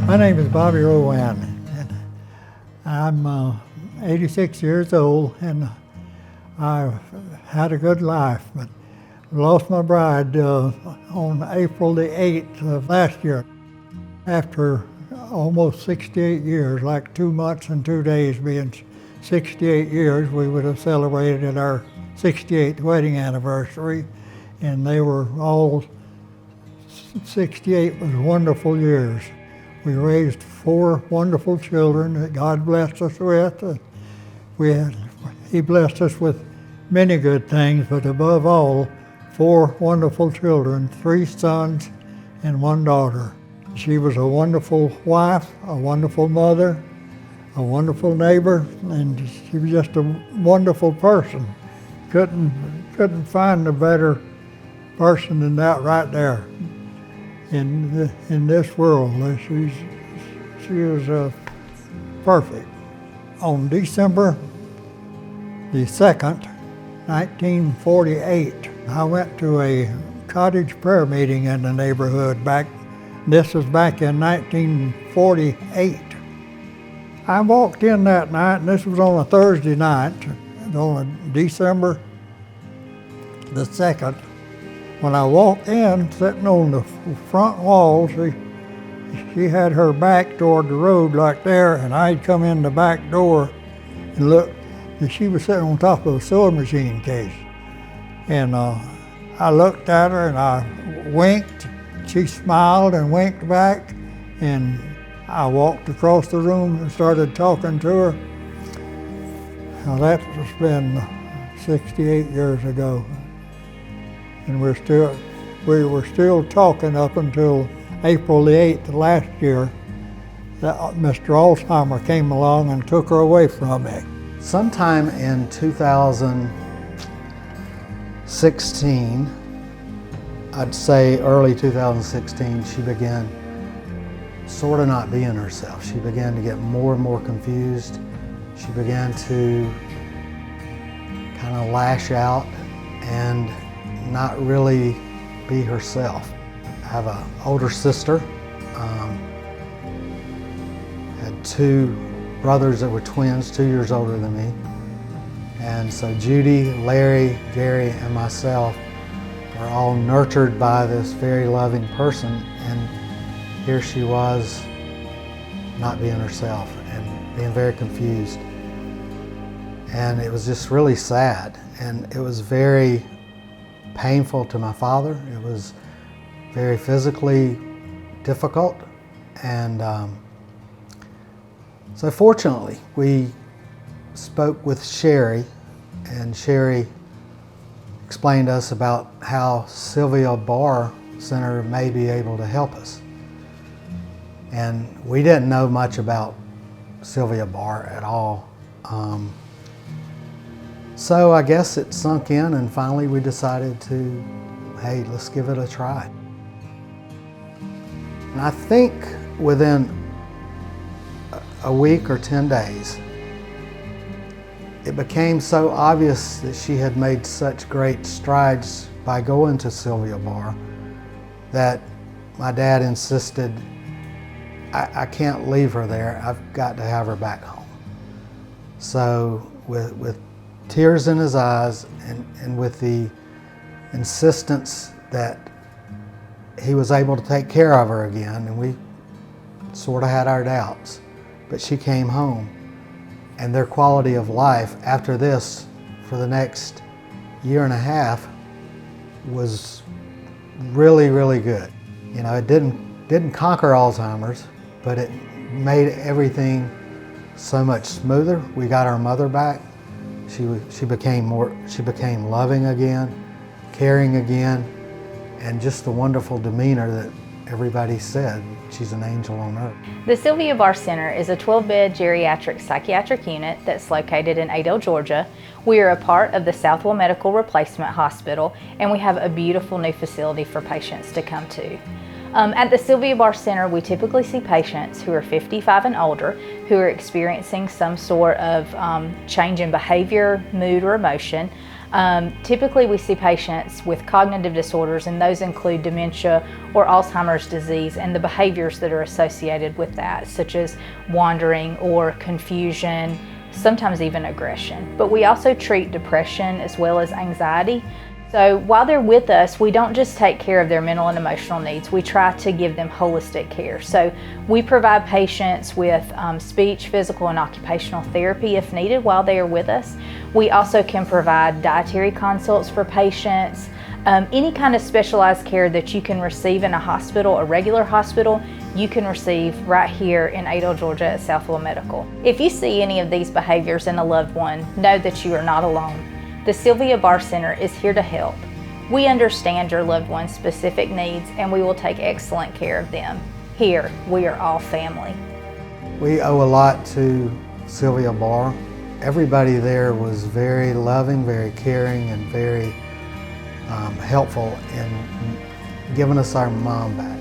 My name is Bobby Rowan, and I'm 86 years old, and I've had a good life, but lost my bride on April the 8th of last year. After almost 68 years, like 2 months and 2 days being 68 years, we would have celebrated our 68th wedding anniversary, and they were all 68 was wonderful years. We raised 4 wonderful children that God blessed us with. He blessed us with many good things, but above all, 4 wonderful children, 3 sons and 1 daughter. She was a wonderful wife, a wonderful mother, a wonderful neighbor, and she was just a wonderful person. Couldn't find a better person than that right there in this world. She was perfect. On December the 2nd, 1948, I went to a cottage prayer meeting in the neighborhood this was back in 1948. I walked in that night, and this was on a Thursday night, on December the 2nd. When I walked in, sitting on the front wall, she had her back toward the road like there, and I'd come in the back door and looked, and she was sitting on top of a sewing machine case. And I looked at her and I winked. She smiled and winked back, and I walked across the room and started talking to her. Now that's been 68 years ago. And we were still talking up until April the 8th of last year that Mr. Alzheimer came along and took her away from me. Sometime in 2016, I'd say early 2016, she began sort of not being herself. She began to get more and more confused. She began to kind of lash out and not really be herself. I have an older sister, had 2 brothers that were twins, 2 years older than me. And so Judy, Larry, Gary, and myself were all nurtured by this very loving person, and here she was not being herself and being very confused. And it was just really sad, and it was very painful to my father. It was very physically difficult, and so fortunately we spoke with Sherry, and Sherry explained to us about how Sylvia Barr Center may be able to help us. And we didn't know much about Sylvia Barr at all. So I guess it sunk in, and finally we decided to, hey, let's give it a try. And I think within a week or 10 days, it became so obvious that she had made such great strides by going to Sylvia Barr that my dad insisted, I can't leave her there, I've got to have her back home. So with tears in his eyes and with the insistence that he was able to take care of her again, and we sort of had our doubts, but she came home, and their quality of life after this for the next 1.5 years was really, really good. You know, it didn't conquer Alzheimer's, but it made everything so much smoother. We got our mother back. She became loving again, caring again, and just the wonderful demeanor that everybody said. She's an angel on earth. The Sylvia Barr Center is a 12-bed geriatric psychiatric unit that's located in Adel, Georgia. We are a part of the Southwell Medical Replacement Hospital, and we have a beautiful new facility for patients to come to. At the Sylvia Barr Center, we typically see patients who are 55 and older who are experiencing some sort of change in behavior, mood, or emotion. Typically, we see patients with cognitive disorders, and those include dementia or Alzheimer's disease and the behaviors that are associated with that, such as wandering or confusion, sometimes even aggression. But we also treat depression as well as anxiety. So while they're with us, we don't just take care of their mental and emotional needs. We try to give them holistic care. So we provide patients with speech, physical, and occupational therapy if needed while they are with us. We also can provide dietary consults for patients. Any kind of specialized care that you can receive in a hospital, a regular hospital, you can receive right here in Adel, Georgia at Southwell Medical. If you see any of these behaviors in a loved one, know that you are not alone. The Sylvia Barr Center is here to help. We understand your loved one's specific needs, and we will take excellent care of them. Here, we are all family. We owe a lot to Sylvia Barr. Everybody there was very loving, very caring, and very helpful in giving us our mom back.